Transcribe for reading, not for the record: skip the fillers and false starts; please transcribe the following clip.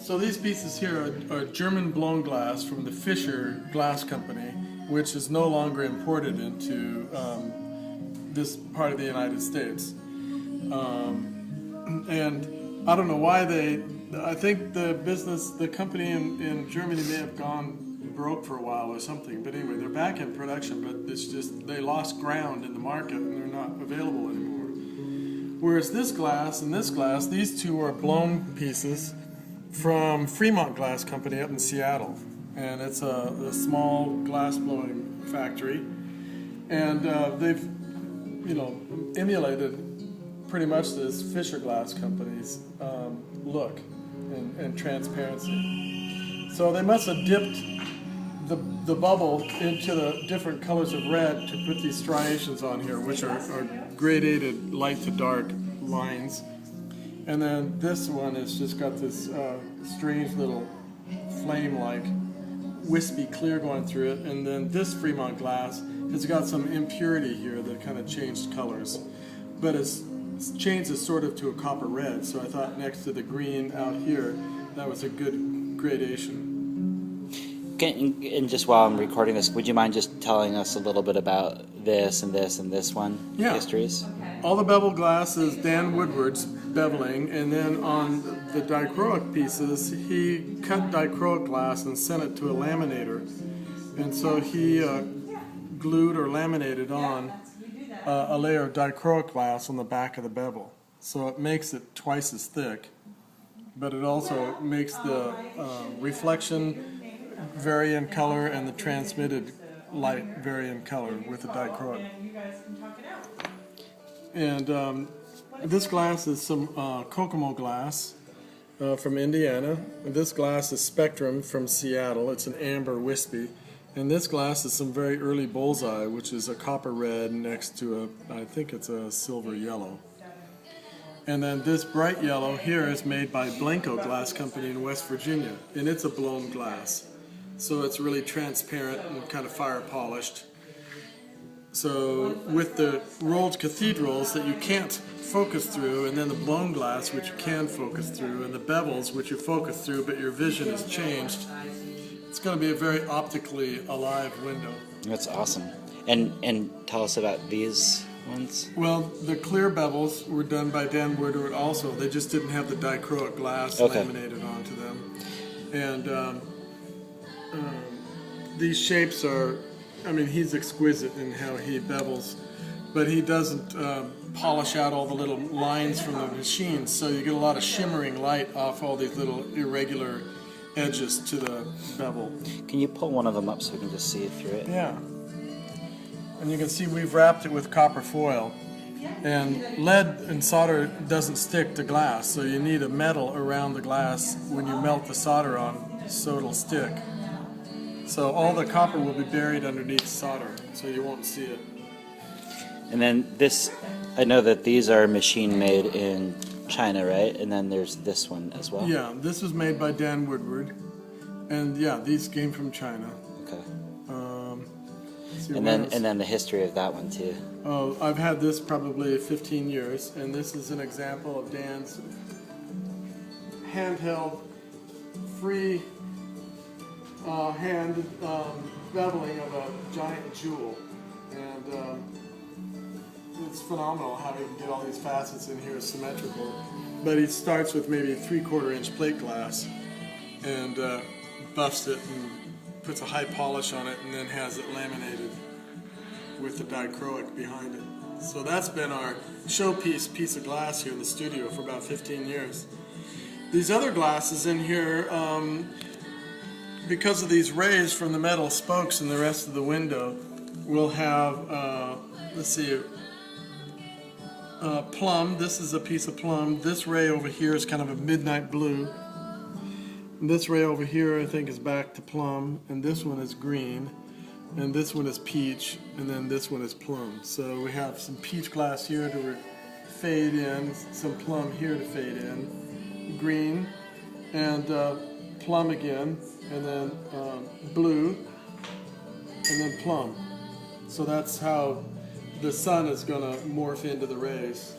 So these pieces here are German blown glass from the Fischer Glass Company, which is no longer imported into this part of the United States. And I don't know why I think the company in Germany may have gone broke for a while or something, but anyway, they're back in production, but it's just they lost ground in the market and they're not available anymore. Whereas this glass and this glass, these two are blown pieces from Fremont Glass Company up in Seattle, and it's a small glass blowing factory, and they've emulated pretty much this Fischer Glass Company's look and transparency. So they must have dipped the bubble into the different colors of red to put these striations on here, which are gradated light to dark lines. And then this one has just got this strange little flame-like wispy clear going through it. And then this Fremont glass has got some impurity here that kind of changed colors. But it's changed it sort of to a copper red, so I thought next to the green out here, that was a good gradation. And just while I'm recording this, would you mind just telling us a little bit about this and this and this one? Yeah. Histories? All the bevel glass is Dan Woodward's beveling, and then on the dichroic pieces, he cut dichroic glass and sent it to a laminator. And so he glued or laminated on a layer of dichroic glass on the back of the bevel. So it makes it twice as thick, but it also makes the reflection vary in color and the transmitted light vary in color with the dichroic. And this glass is some Kokomo glass from Indiana. This glass is Spectrum from Seattle. It's an amber wispy. And this glass is some very early Bullseye, which is a copper red next to I think it's a silver yellow. And then this bright yellow here is made by Blanco Glass Company in West Virginia, and it's a blown glass. So it's really transparent and kind of fire polished. So with the rolled cathedrals that you can't focus through, and then the blown glass which you can focus through, and the bevels which you focus through but your vision is changed, it's going to be a very optically alive window. That's awesome. And tell us about these ones. Well, the clear bevels were done by Dan Woodward also. They just didn't have the dichroic glass laminated onto them. And these shapes are, I mean, he's exquisite in how he bevels, but he doesn't polish out all the little lines from the machine, so you get a lot of shimmering light off all these little irregular edges to the bevel. Can you pull one of them up so we can just see it through it? Yeah. And you can see we've wrapped it with copper foil. And lead and solder doesn't stick to glass, so you need a metal around the glass when you melt the solder on so it'll stick. So all the copper will be buried underneath solder, so you won't see it. And then this, I know that these are machine made in China, right? And then there's this one as well. Yeah, this was made by Dan Woodward, and yeah, these came from China. Okay. And then the history of that one too. Oh, I've had this probably 15 years, and this is an example of Dan's handheld, free hand beveling of a giant jewel, and it's phenomenal how he can get all these facets in here symmetrical. But he starts with maybe 3/4 inch plate glass and buffs it and puts a high polish on it, and then has it laminated with the dichroic behind it. So that's been our showpiece piece of glass here in the studio for about 15 years. These other glasses in here, because of these rays from the metal spokes and the rest of the window, will have, let's see, plum. This is a piece of plum. This ray over here is kind of a midnight blue. And this ray over here I think is back to plum, and this one is green, and this one is peach, and then this one is plum. So we have some peach glass here to fade in, some plum here to fade in, green, and plum again, and then blue, and then plum. So that's how the sun is going to morph into the rays.